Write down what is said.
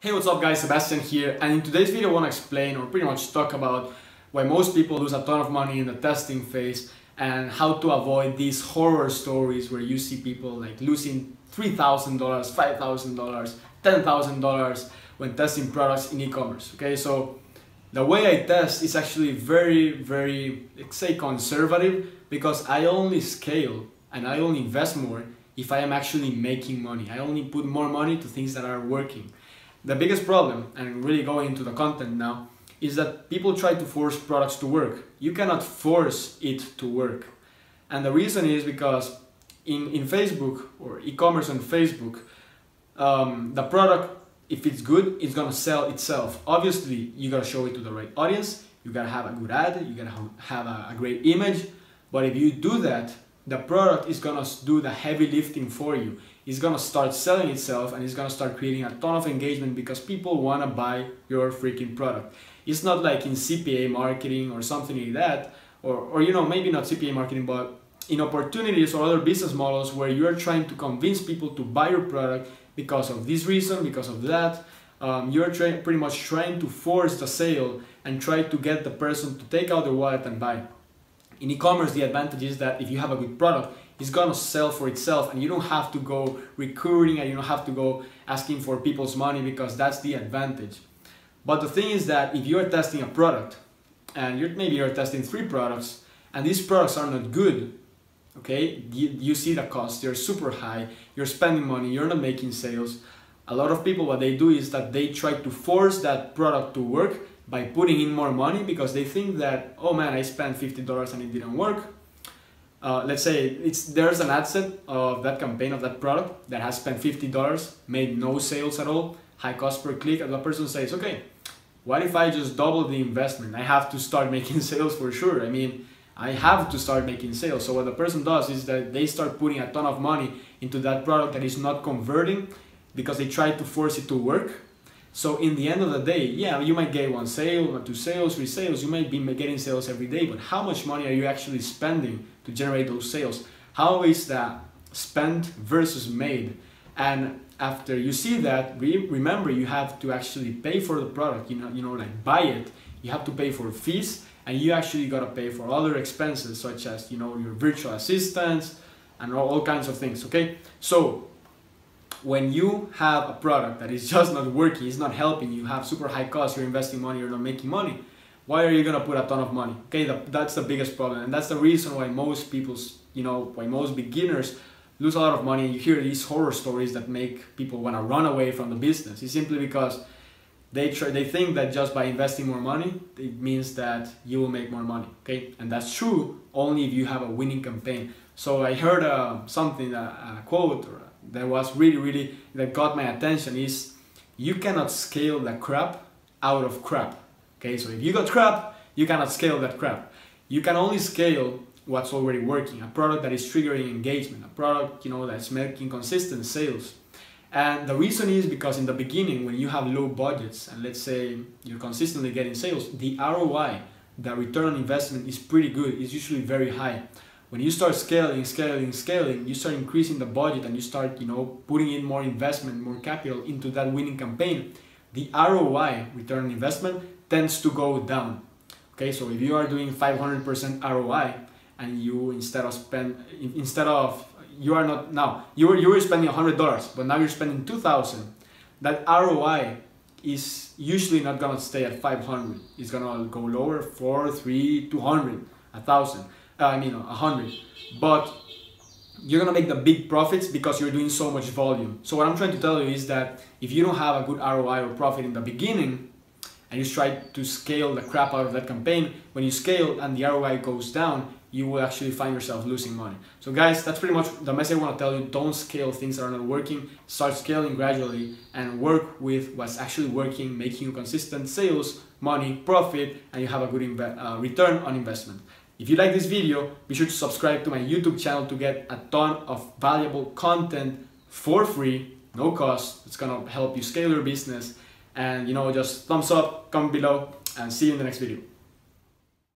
Hey, what's up guys, Sebastian here, and in today's video I want to explain or pretty much talk about why most people lose a ton of money in the testing phase and how to avoid these horror stories where you see people like losing $3,000, $5,000, $10,000 when testing products in e-commerce. Okay, so the way I test is actually very, let's say, conservative, because I only scale and I only invest more if I am actually making money. I only put more money to things that are working. The biggest problem, and really going into the content now, is that people try to force products to work. You cannot force it to work. And the reason is because in Facebook or e-commerce on Facebook, the product, if it's good, it's gonna sell itself. Obviously, you gotta show it to the right audience, you gotta have a good ad, you gotta have a great image, but if you do that, the product is gonna do the heavy lifting for you. It's gonna start selling itself and it's gonna start creating a ton of engagement because people wanna buy your freaking product. It's not like in CPA marketing or something like that, or you know, maybe not CPA marketing, but in opportunities or other business models where you're trying to convince people to buy your product because of this reason, because of that. You're pretty much trying to force the sale and try to get the person to take out their wallet and buy. In e-commerce, the advantage is that if you have a good product, it's gonna sell for itself and you don't have to go recruiting and you don't have to go asking for people's money, because that's the advantage. But the thing is that if you're testing a product and maybe you're testing 3 products and these products are not good, okay, you see the costs, they're super high, you're spending money, you're not making sales. A lot of people, what they do is that they try to force that product to work by putting in more money because they think that, oh man, I spent $50 and it didn't work. Let's say there's an ad set of that campaign of that product that has spent $50, made no sales at all, high cost per click, and the person says, okay, what if I just double the investment? I have to start making sales for sure. I mean, I have to start making sales. So what the person does is that they start putting a ton of money into that product that is not converting because they try to force it to work. So in the end of the day, yeah, you might get 1 sale, 2 sales, 3 sales, you might be getting sales every day, but how much money are you actually spending to generate those sales? How is that spent versus made? And after you see that, remember you have to actually pay for the product, you know, like buy it. You have to pay for fees, and you actually gotta pay for other expenses such as, you know, your virtual assistants and all kinds of things, okay? So when you have a product that is just not working, it's not helping, you have super high costs, you're investing money, you're not making money, why are you gonna put a ton of money? Okay, that's the biggest problem, and that's the reason why most why most beginners lose a lot of money. You hear these horror stories that make people wanna run away from the business. It's simply because they think that just by investing more money, it means that you will make more money, okay? And that's true only if you have a winning campaign. So I heard something, a quote that was really that got my attention is, you cannot scale the crap out of crap. Okay, so if you got crap, you cannot scale that crap. You can only scale what's already working, a product that is triggering engagement, a product, you know, that's making consistent sales. And the reason is because in the beginning, when you have low budgets and let's say you're consistently getting sales, the ROI, the return on investment, is pretty good. It's usually very high. When you start scaling, you start increasing the budget and you start, you know, putting in more investment, more capital into that winning campaign, the ROI, return on investment, tends to go down. Okay, so if you are doing 500% ROI and you you were spending $100, but now you're spending $2,000, that ROI is usually not gonna stay at 500. It's gonna go lower, 4, 3, 200, 1,000. I mean 100, but you're gonna make the big profits because you're doing so much volume. So what I'm trying to tell you is that if you don't have a good ROI or profit in the beginning and you try to scale the crap out of that campaign, when you scale and the ROI goes down, you will actually find yourself losing money. So guys, that's pretty much the message I want to tell you. Don't scale things that are not working. Start scaling gradually and work with what's actually working, making you consistent sales, money, profit, and you have a good return on investment. If you like this video, be sure to subscribe to my YouTube channel to get a ton of valuable content for free, no cost. It's gonna help you scale your business. And you know, just thumbs up, comment below, and see you in the next video.